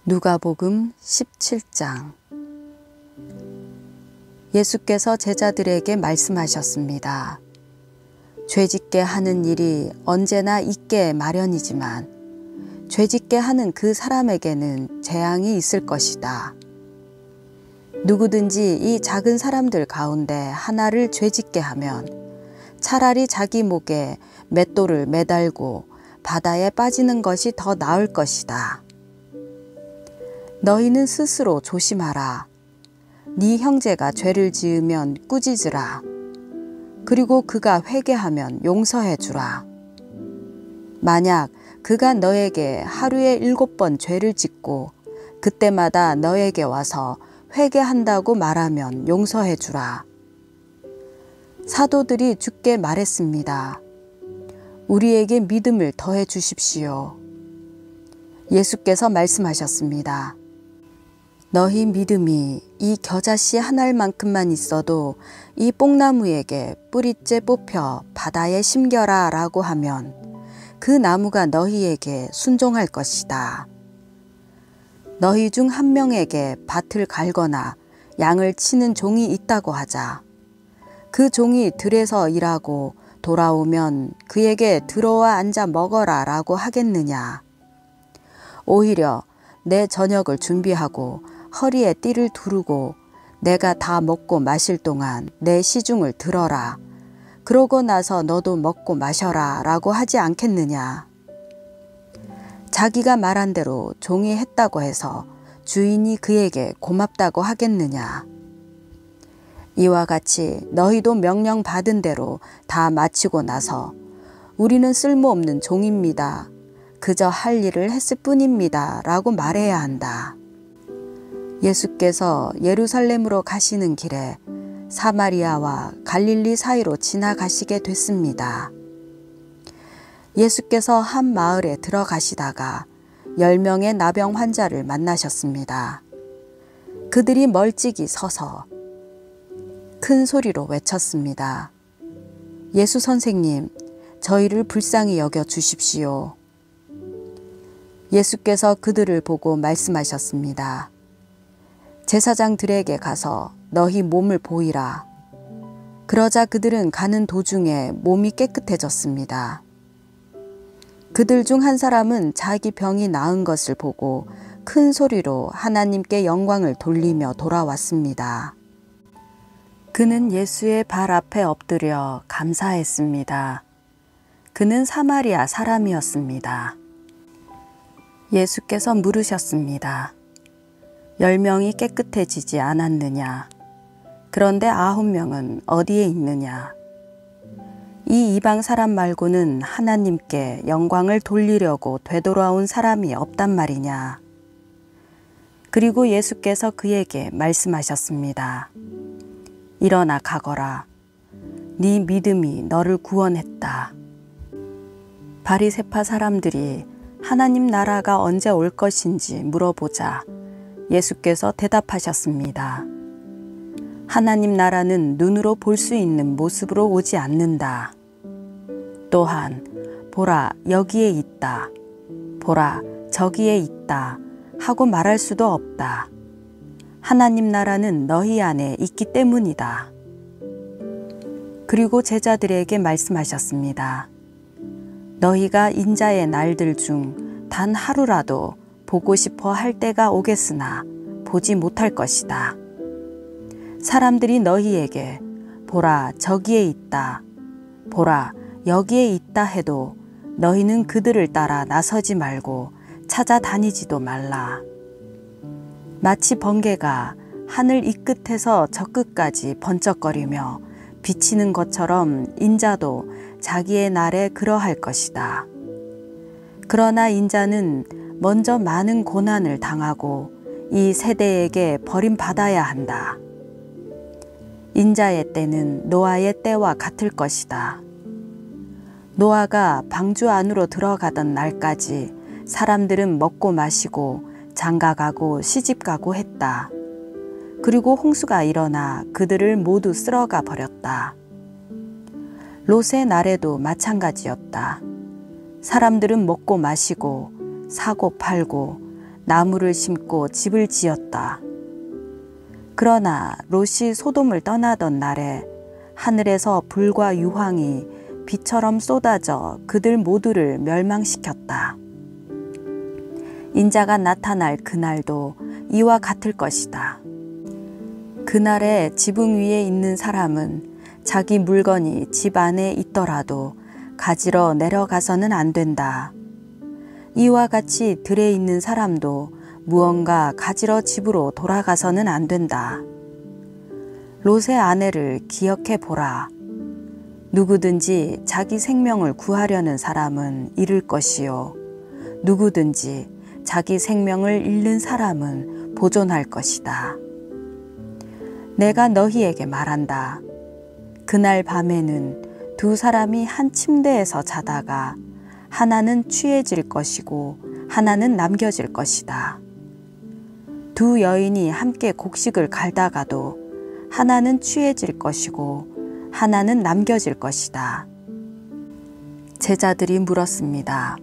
누가복음 17장. 예수께서 제자들에게 말씀하셨습니다. 죄짓게 하는 일이 언제나 있게 마련이지만 죄짓게 하는 그 사람에게는 재앙이 있을 것이다. 누구든지 이 작은 사람들 가운데 하나를 죄짓게 하면 차라리 자기 목에 맷돌을 매달고 바다에 빠지는 것이 더 나을 것이다. 너희는 스스로 조심하라. 네 형제가 죄를 지으면 꾸짖으라. 그리고 그가 회개하면 용서해 주라. 만약 그가 너에게 하루에 7번 죄를 짓고 그때마다 너에게 와서 회개한다고 말하면 용서해 주라. 사도들이 주께 말했습니다. 우리에게 믿음을 더해 주십시오. 예수께서 말씀하셨습니다. 너희 믿음이 이 겨자씨 한 알만큼만 있어도 이 뽕나무에게 뿌리째 뽑혀 바다에 심겨라 라고 하면 그 나무가 너희에게 순종할 것이다. 너희 중 한 명에게 밭을 갈거나 양을 치는 종이 있다고 하자. 그 종이 들에서 일하고 돌아오면 그에게 들어와 앉아 먹어라 라고 하겠느냐. 오히려 내 저녁을 준비하고 허리에 띠를 두르고 내가 다 먹고 마실 동안 내 시중을 들어라. 그러고 나서 너도 먹고 마셔라 라고 하지 않겠느냐. 자기가 말한 대로 종이 했다고 해서 주인이 그에게 고맙다고 하겠느냐. 이와 같이 너희도 명령 받은 대로 다 마치고 나서 우리는 쓸모없는 종입니다. 그저 할 일을 했을 뿐입니다. 라고 말해야 한다. 예수께서 예루살렘으로 가시는 길에 사마리아와 갈릴리 사이로 지나가시게 됐습니다. 예수께서 한 마을에 들어가시다가 10명의 나병 환자를 만나셨습니다. 그들이 멀찍이 서서 큰 소리로 외쳤습니다. 예수 선생님, 저희를 불쌍히 여겨 주십시오. 예수께서 그들을 보고 말씀하셨습니다. 제사장들에게 가서 너희 몸을 보이라. 그러자 그들은 가는 도중에 몸이 깨끗해졌습니다. 그들 중 한 사람은 자기 병이 나은 것을 보고 큰 소리로 하나님께 영광을 돌리며 돌아왔습니다. 그는 예수의 발 앞에 엎드려 감사했습니다. 그는 사마리아 사람이었습니다. 예수께서 물으셨습니다. 10명이 깨끗해지지 않았느냐? 그런데 9명은 어디에 있느냐? 이 이방 사람 말고는 하나님께 영광을 돌리려고 되돌아온 사람이 없단 말이냐? 그리고 예수께서 그에게 말씀하셨습니다. 일어나 가거라. 네 믿음이 너를 구원했다. 바리새파 사람들이 하나님 나라가 언제 올 것인지 물어보자 예수께서 대답하셨습니다. 하나님 나라는 눈으로 볼 수 있는 모습으로 오지 않는다. 또한 보라 여기에 있다. 보라 저기에 있다 하고 말할 수도 없다. 하나님 나라는 너희 안에 있기 때문이다. 그리고 제자들에게 말씀하셨습니다. 너희가 인자의 날들 중 단 하루라도 보고 싶어 할 때가 오겠으나 보지 못할 것이다. 사람들이 너희에게 보라 저기에 있다. 보라 여기에 있다 해도 너희는 그들을 따라 나서지 말고 찾아다니지도 말라. 마치 번개가 하늘 이 끝에서 저 끝까지 번쩍거리며 비치는 것처럼 인자도 자기의 날에 그러할 것이다. 그러나 인자는 먼저 많은 고난을 당하고 이 세대에게 버림받아야 한다. 인자의 때는 노아의 때와 같을 것이다. 노아가 방주 안으로 들어가던 날까지 사람들은 먹고 마시고 장가가고 시집가고 했다. 그리고 홍수가 일어나 그들을 모두 쓸어가 버렸다. 롯의 날에도 마찬가지였다. 사람들은 먹고 마시고 사고 팔고 나무를 심고 집을 지었다. 그러나 롯이 소돔을 떠나던 날에 하늘에서 불과 유황이 비처럼 쏟아져 그들 모두를 멸망시켰다. 인자가 나타날 그날도 이와 같을 것이다. 그날에 지붕 위에 있는 사람은 자기 물건이 집 안에 있더라도 가지러 내려가서는 안 된다. 이와 같이 들에 있는 사람도 무언가 가지러 집으로 돌아가서는 안 된다. 롯의 아내를 기억해 보라. 누구든지 자기 생명을 구하려는 사람은 잃을 것이요. 누구든지 자기 생명을 잃는 사람은 보존할 것이다. 내가 너희에게 말한다. 그날 밤에는 두 사람이 한 침대에서 자다가 하나는 취해질 것이고 하나는 남겨질 것이다. 두 여인이 함께 곡식을 갈다가도 하나는 취해질 것이고 하나는 남겨질 것이다. 제자들이 물었습니다.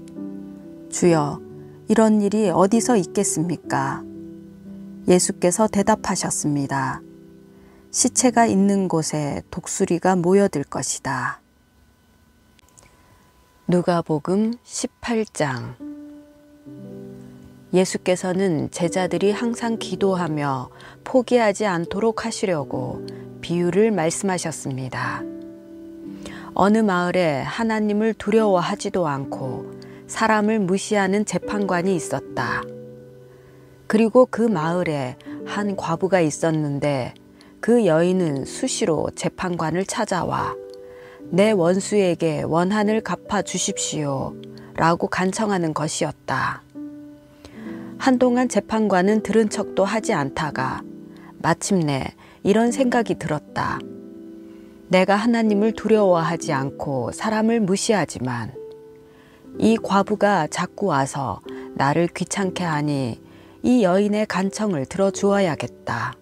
주여, 이런 일이 어디서 있겠습니까? 예수께서 대답하셨습니다. 시체가 있는 곳에 독수리가 모여들 것이다. 누가복음 18장. 예수께서는 제자들이 항상 기도하며 포기하지 않도록 하시려고 비유를 말씀하셨습니다. 어느 마을에 하나님을 두려워하지도 않고 사람을 무시하는 재판관이 있었다. 그리고 그 마을에 한 과부가 있었는데 그 여인은 수시로 재판관을 찾아와 내 원수에게 원한을 갚아 주십시오 라고 간청하는 것이었다. 한동안 재판관은 들은 척도 하지 않다가 마침내 이런 생각이 들었다. 내가 하나님을 두려워하지 않고 사람을 무시하지만 이 과부가 자꾸 와서 나를 귀찮게 하니 이 여인의 간청을 들어주어야겠다.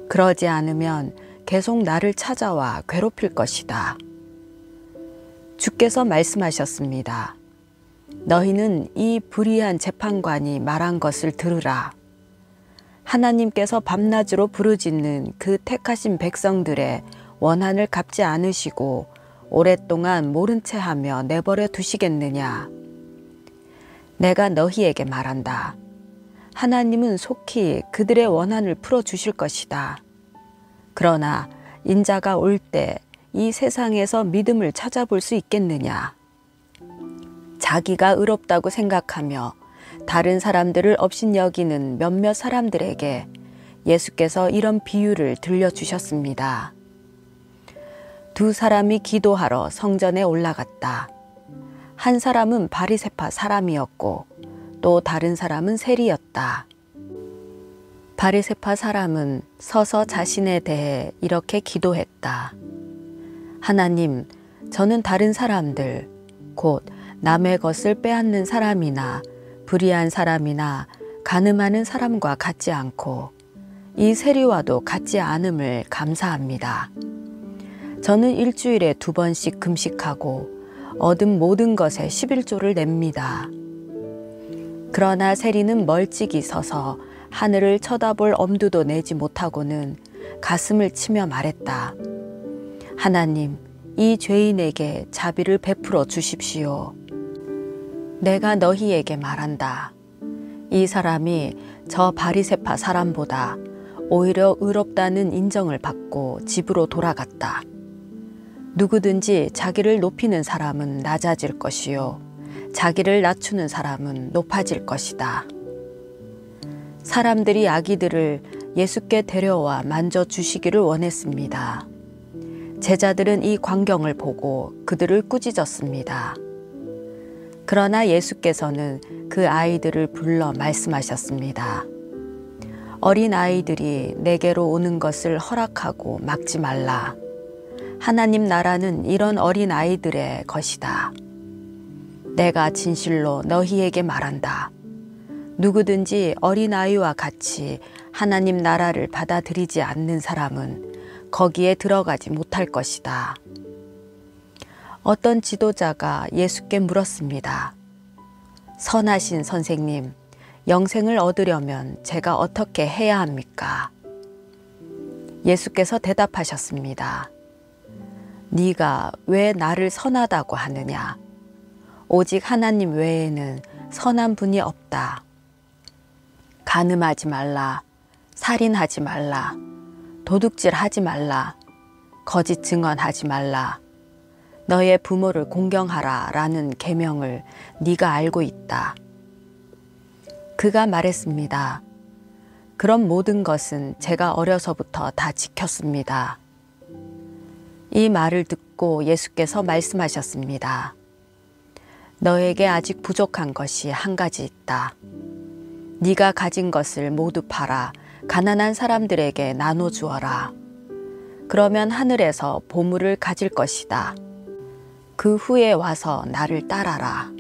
그러지 않으면 계속 나를 찾아와 괴롭힐 것이다. 주께서 말씀하셨습니다. 너희는 이 불의한 재판관이 말한 것을 들으라. 하나님께서 밤낮으로 부르짖는 그 택하신 백성들의 원한을 갚지 않으시고 오랫동안 모른 채 하며 내버려 두시겠느냐. 내가 너희에게 말한다. 하나님은 속히 그들의 원한을 풀어주실 것이다. 그러나 인자가 올 때 이 세상에서 믿음을 찾아볼 수 있겠느냐. 자기가 의롭다고 생각하며 다른 사람들을 업신여기는 몇몇 사람들에게 예수께서 이런 비유를 들려주셨습니다. 두 사람이 기도하러 성전에 올라갔다. 한 사람은 바리새파 사람이었고 또 다른 사람은 세리였다. 바리새파 사람은 서서 자신에 대해 이렇게 기도했다. 하나님, 저는 다른 사람들, 곧 남의 것을 빼앗는 사람이나 불의한 사람이나 간음하는 사람과 같지 않고 이 세리와도 같지 않음을 감사합니다. 저는 일주일에 2번씩 금식하고 얻은 모든 것에 11조를 냅니다. 그러나 세리는 멀찍이 서서 하늘을 쳐다볼 엄두도 내지 못하고는 가슴을 치며 말했다. 하나님, 이 죄인에게 자비를 베풀어 주십시오. 내가 너희에게 말한다. 이 사람이 저 바리새파 사람보다 오히려 의롭다는 인정을 받고 집으로 돌아갔다. 누구든지 자기를 높이는 사람은 낮아질 것이요 자기를 낮추는 사람은 높아질 것이다. 사람들이 아기들을 예수께 데려와 만져주시기를 원했습니다. 제자들은 이 광경을 보고 그들을 꾸짖었습니다. 그러나 예수께서는 그 아이들을 불러 말씀하셨습니다. 어린 아이들이 내게로 오는 것을 허락하고 막지 말라. 하나님 나라는 이런 어린 아이들의 것이다. 내가 진실로 너희에게 말한다. 누구든지 어린아이와 같이 하나님 나라를 받아들이지 않는 사람은 거기에 들어가지 못할 것이다. 어떤 지도자가 예수께 물었습니다. 선하신 선생님, 영생을 얻으려면 제가 어떻게 해야 합니까? 예수께서 대답하셨습니다. 네가 왜 나를 선하다고 하느냐? 오직 하나님 외에는 선한 분이 없다. 간음하지 말라, 살인하지 말라, 도둑질하지 말라, 거짓 증언하지 말라, 너의 부모를 공경하라 라는 계명을 네가 알고 있다. 그가 말했습니다. 그런 모든 것은 제가 어려서부터 다 지켰습니다. 이 말을 듣고 예수께서 말씀하셨습니다. 너에게 아직 부족한 것이 한 가지 있다. 네가 가진 것을 모두 팔아 가난한 사람들에게 나눠주어라. 그러면 하늘에서 보물을 가질 것이다. 그 후에 와서 나를 따라라.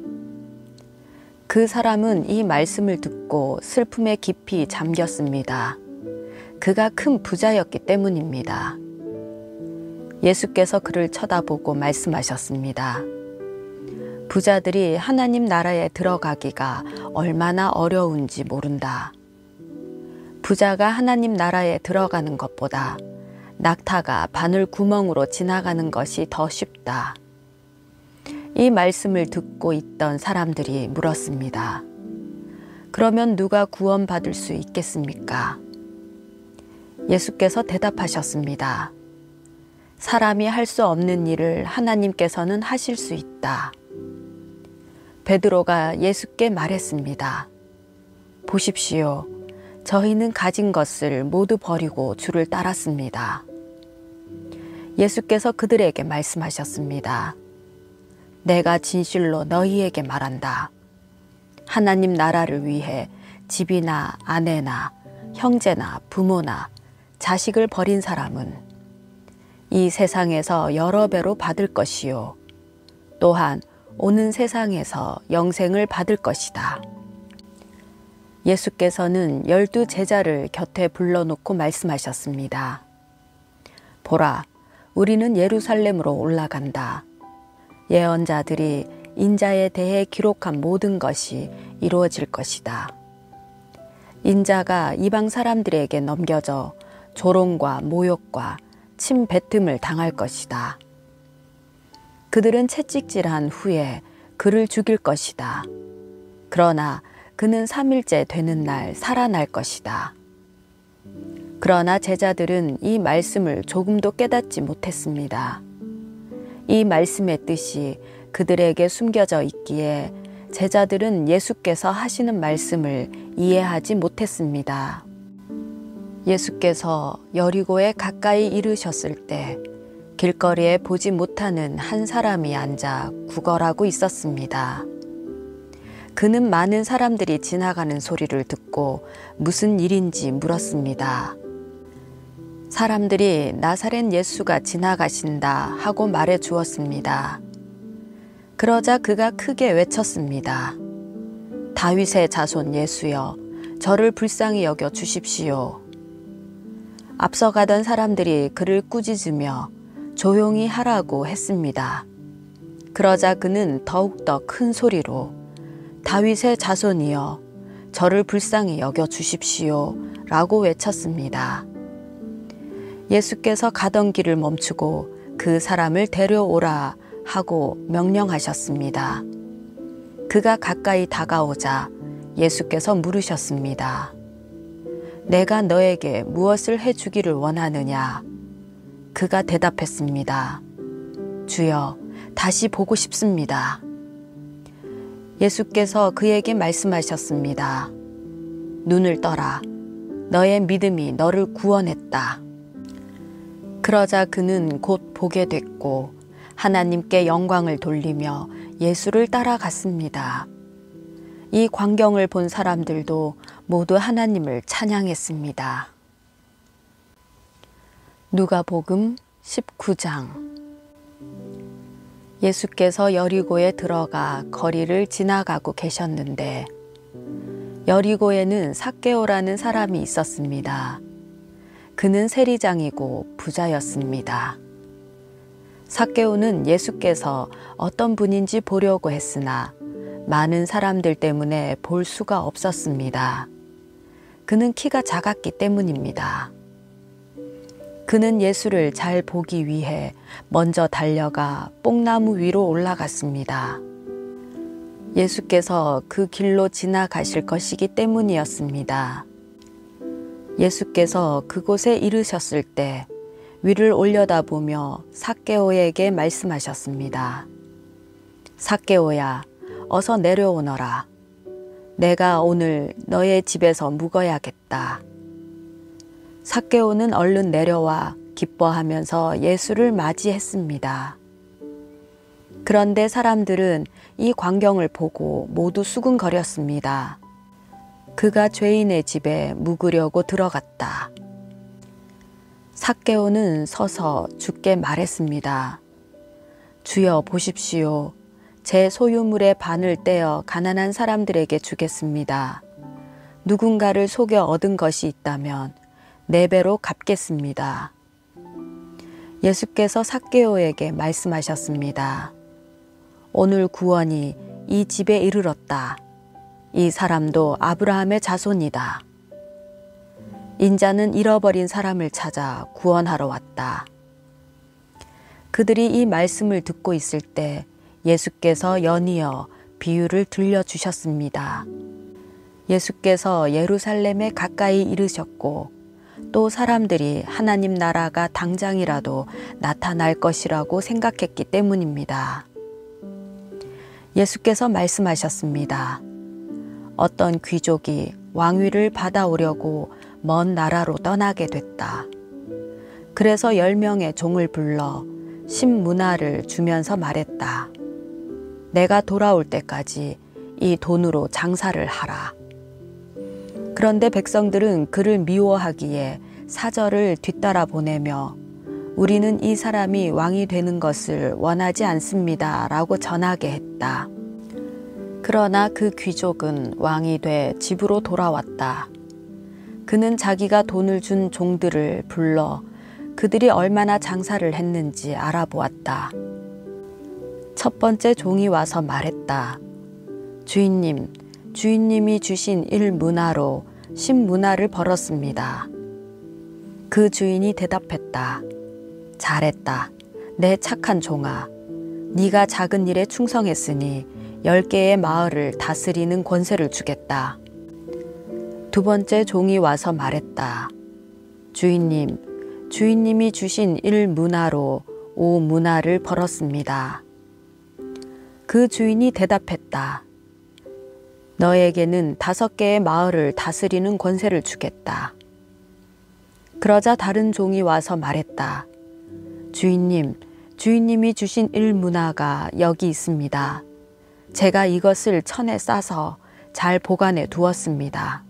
그 사람은 이 말씀을 듣고 슬픔에 깊이 잠겼습니다. 그가 큰 부자였기 때문입니다. 예수께서 그를 쳐다보고 말씀하셨습니다. 부자들이 하나님 나라에 들어가기가 얼마나 어려운지 모른다. 부자가 하나님 나라에 들어가는 것보다 낙타가 바늘 구멍으로 지나가는 것이 더 쉽다. 이 말씀을 듣고 있던 사람들이 물었습니다. 그러면 누가 구원받을 수 있겠습니까? 예수께서 대답하셨습니다. 사람이 할 수 없는 일을 하나님께서는 하실 수 있다. 베드로가 예수께 말했습니다. 보십시오. 저희는 가진 것을 모두 버리고 주를 따랐습니다. 예수께서 그들에게 말씀하셨습니다. 내가 진실로 너희에게 말한다. 하나님 나라를 위해 집이나 아내나 형제나 부모나 자식을 버린 사람은 이 세상에서 여러 배로 받을 것이요. 또한 오는 세상에서 영생을 받을 것이다. 예수께서는 12 제자를 곁에 불러놓고 말씀하셨습니다. 보라, 우리는 예루살렘으로 올라간다. 예언자들이 인자에 대해 기록한 모든 것이 이루어질 것이다. 인자가 이방 사람들에게 넘겨져 조롱과 모욕과 침 뱉음을 당할 것이다. 그들은 채찍질한 후에 그를 죽일 것이다. 그러나 그는 3일째 되는 날 살아날 것이다. 그러나 제자들은 이 말씀을 조금도 깨닫지 못했습니다. 이 말씀의 뜻이 그들에게 숨겨져 있기에 제자들은 예수께서 하시는 말씀을 이해하지 못했습니다. 예수께서 여리고에 가까이 이르셨을 때 길거리에 보지 못하는 한 사람이 앉아 구걸하고 있었습니다. 그는 많은 사람들이 지나가는 소리를 듣고 무슨 일인지 물었습니다. 사람들이 나사렛 예수가 지나가신다 하고 말해 주었습니다. 그러자 그가 크게 외쳤습니다. 다윗의 자손 예수여, 저를 불쌍히 여겨 주십시오. 앞서가던 사람들이 그를 꾸짖으며 조용히 하라고 했습니다. 그러자 그는 더욱더 큰 소리로 다윗의 자손이여, 저를 불쌍히 여겨 주십시오 라고 외쳤습니다. 예수께서 가던 길을 멈추고 그 사람을 데려오라 하고 명령하셨습니다. 그가 가까이 다가오자 예수께서 물으셨습니다. 내가 너에게 무엇을 해주기를 원하느냐? 그가 대답했습니다. 주여, 다시 보고 싶습니다. 예수께서 그에게 말씀하셨습니다. 눈을 떠라. 너의 믿음이 너를 구원했다. 그러자 그는 곧 보게 됐고 하나님께 영광을 돌리며 예수를 따라갔습니다. 이 광경을 본 사람들도 모두 하나님을 찬양했습니다. 누가복음 19장. 예수께서 여리고에 들어가 거리를 지나가고 계셨는데 여리고에는 삭개오라는 사람이 있었습니다. 그는 세리장이고 부자였습니다. 삭개오는 예수께서 어떤 분인지 보려고 했으나 많은 사람들 때문에 볼 수가 없었습니다. 그는 키가 작았기 때문입니다. 그는 예수를 잘 보기 위해 먼저 달려가 뽕나무 위로 올라갔습니다. 예수께서 그 길로 지나가실 것이기 때문이었습니다. 예수께서 그곳에 이르셨을 때 위를 올려다보며 삭개오에게 말씀하셨습니다. 삭개오야, 어서 내려오너라. 내가 오늘 너의 집에서 묵어야겠다. 삭개오는 얼른 내려와 기뻐하면서 예수를 맞이했습니다. 그런데 사람들은 이 광경을 보고 모두 수군거렸습니다. 그가 죄인의 집에 묵으려고 들어갔다. 삭개오는 서서 주께 말했습니다. 주여 보십시오. 제 소유물의 반을 떼어 가난한 사람들에게 주겠습니다. 누군가를 속여 얻은 것이 있다면 4배로 갚겠습니다. 예수께서 삭개오에게 말씀하셨습니다. 오늘 구원이 이 집에 이르렀다. 이 사람도 아브라함의 자손이다. 인자는 잃어버린 사람을 찾아 구원하러 왔다. 그들이 이 말씀을 듣고 있을 때 예수께서 연이어 비유를 들려주셨습니다. 예수께서 예루살렘에 가까이 이르셨고 또 사람들이 하나님 나라가 당장이라도 나타날 것이라고 생각했기 때문입니다. 예수께서 말씀하셨습니다. 어떤 귀족이 왕위를 받아오려고 먼 나라로 떠나게 됐다. 그래서 10명의 종을 불러 10문화를 주면서 말했다. 내가 돌아올 때까지 이 돈으로 장사를 하라. 그런데 백성들은 그를 미워하기에 사절을 뒤따라 보내며 우리는 이 사람이 왕이 되는 것을 원하지 않습니다. 라고 전하게 했다. 그러나 그 귀족은 왕이 돼 집으로 돌아왔다. 그는 자기가 돈을 준 종들을 불러 그들이 얼마나 장사를 했는지 알아보았다. 첫 번째 종이 와서 말했다. 주인님, 주인님이 주신 1문화로 10문화를 벌었습니다. 그 주인이 대답했다. 잘했다. 내 착한 종아. 네가 작은 일에 충성했으니 10개의 마을을 다스리는 권세를 주겠다. 두 번째 종이 와서 말했다. 주인님, 주인님이 주신 1문화로 5문화를 벌었습니다. 그 주인이 대답했다. 너에게는 5개의 마을을 다스리는 권세를 주겠다. 그러자 다른 종이 와서 말했다. 주인님, 주인님이 주신 1문화가 여기 있습니다. 제가 이것을 천에 싸서 잘 보관해 두었습니다.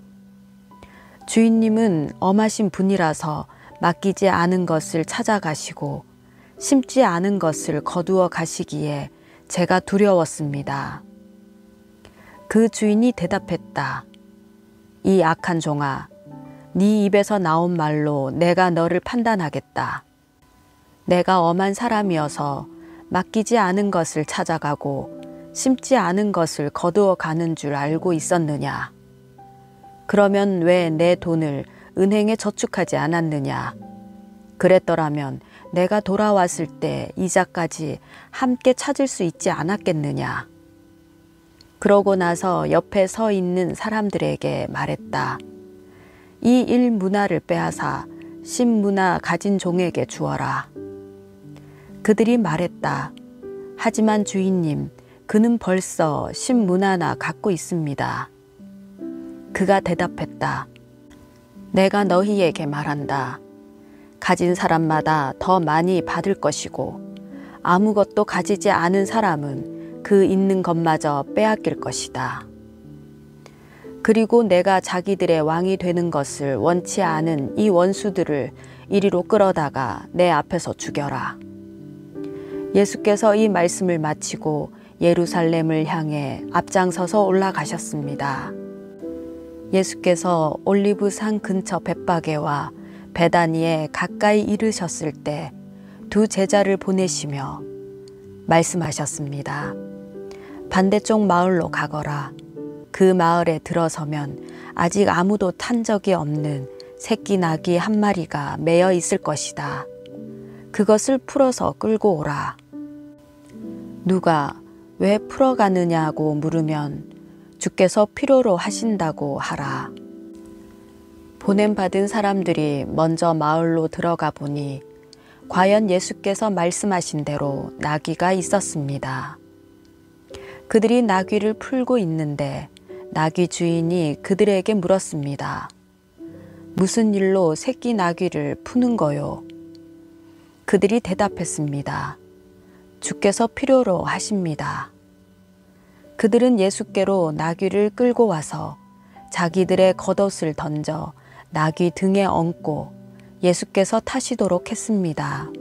주인님은 엄하신 분이라서 맡기지 않은 것을 찾아가시고 심지 않은 것을 거두어 가시기에 제가 두려웠습니다. 그 주인이 대답했다. 이 악한 종아, 네 입에서 나온 말로 내가 너를 판단하겠다. 내가 엄한 사람이어서 맡기지 않은 것을 찾아가고 심지 않은 것을 거두어 가는 줄 알고 있었느냐? 그러면 왜 내 돈을 은행에 저축하지 않았느냐? 그랬더라면 내가 돌아왔을 때 이자까지 함께 찾을 수 있지 않았겠느냐? 그러고 나서 옆에 서 있는 사람들에게 말했다. 이 1문화를 빼앗아 10문화 가진 종에게 주어라. 그들이 말했다. 하지만 주인님, 그는 벌써 10문화나 갖고 있습니다. 그가 대답했다. 내가 너희에게 말한다. 가진 사람마다 더 많이 받을 것이고 아무것도 가지지 않은 사람은 그 있는 것마저 빼앗길 것이다. 그리고 내가 자기들의 왕이 되는 것을 원치 않은 이 원수들을 이리로 끌어다가 내 앞에서 죽여라. 예수께서 이 말씀을 마치고 예루살렘을 향해 앞장서서 올라가셨습니다. 예수께서 올리브산 근처 벳바게와 베다니에 가까이 이르셨을 때 두 제자를 보내시며 말씀하셨습니다. 반대쪽 마을로 가거라. 그 마을에 들어서면 아직 아무도 탄 적이 없는 새끼 나귀 한 마리가 매여 있을 것이다. 그것을 풀어서 끌고 오라. 누가 왜 풀어가느냐고 물으면 주께서 필요로 하신다고 하라. 보냄받은 사람들이 먼저 마을로 들어가 보니 과연 예수께서 말씀하신 대로 나귀가 있었습니다. 그들이 나귀를 풀고 있는데 나귀 주인이 그들에게 물었습니다. 무슨 일로 새끼 나귀를 푸는 거요? 그들이 대답했습니다. 주께서 필요로 하십니다. 그들은 예수께로 나귀를 끌고 와서 자기들의 겉옷을 던져 나귀 등에 얹고 예수께서 타시도록 했습니다.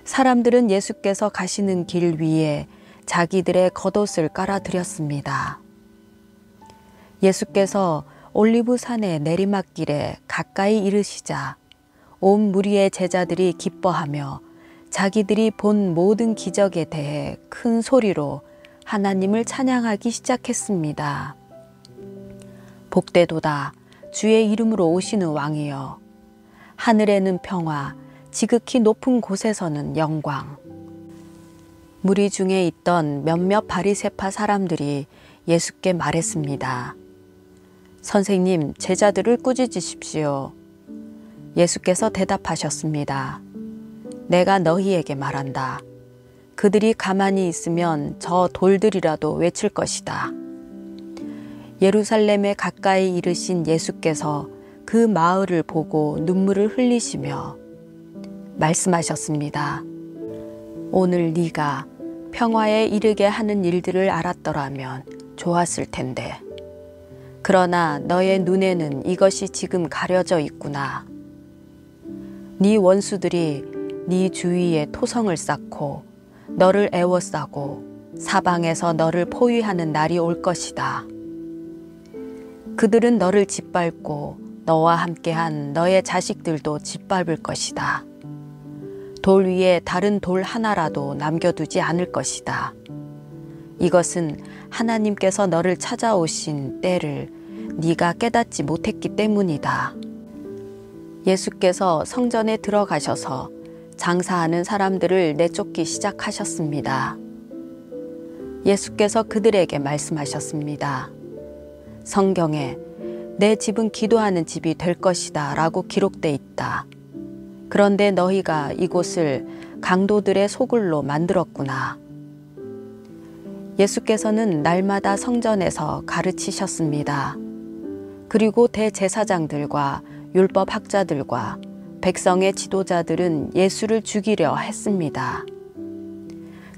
사람들은 예수께서 가시는 길 위에 자기들의 겉옷을 깔아드렸습니다. 예수께서 올리브산의 내리막길에 가까이 이르시자 온 무리의 제자들이 기뻐하며 자기들이 본 모든 기적에 대해 큰 소리로 하나님을 찬양하기 시작했습니다. 복되도다 주의 이름으로 오시는 왕이여. 하늘에는 평화, 지극히 높은 곳에서는 영광. 무리 중에 있던 몇몇 바리새파 사람들이 예수께 말했습니다. 선생님, 제자들을 꾸짖으십시오. 예수께서 대답하셨습니다. 내가 너희에게 말한다. 그들이 가만히 있으면 저 돌들이라도 외칠 것이다. 예루살렘에 가까이 이르신 예수께서 그 마을을 보고 눈물을 흘리시며 말씀하셨습니다. 오늘 네가 평화에 이르게 하는 일들을 알았더라면 좋았을 텐데. 그러나 너의 눈에는 이것이 지금 가려져 있구나. 네 원수들이 네 주위에 토성을 쌓고 너를 애워싸고 사방에서 너를 포위하는 날이 올 것이다. 그들은 너를 짓밟고 너와 함께한 너의 자식들도 짓밟을 것이다. 돌 위에 다른 돌 하나라도 남겨두지 않을 것이다. 이것은 하나님께서 너를 찾아오신 때를 네가 깨닫지 못했기 때문이다. 예수께서 성전에 들어가셔서 장사하는 사람들을 내쫓기 시작하셨습니다. 예수께서 그들에게 말씀하셨습니다. 성경에 내 집은 기도하는 집이 될 것이다 라고 기록돼 있다. 그런데 너희가 이곳을 강도들의 소굴로 만들었구나. 예수께서는 날마다 성전에서 가르치셨습니다. 그리고 대제사장들과 율법학자들과 백성의 지도자들은 예수를 죽이려 했습니다.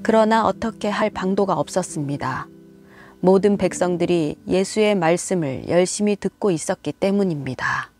그러나 어떻게 할 방도가 없었습니다. 모든 백성들이 예수의 말씀을 열심히 듣고 있었기 때문입니다.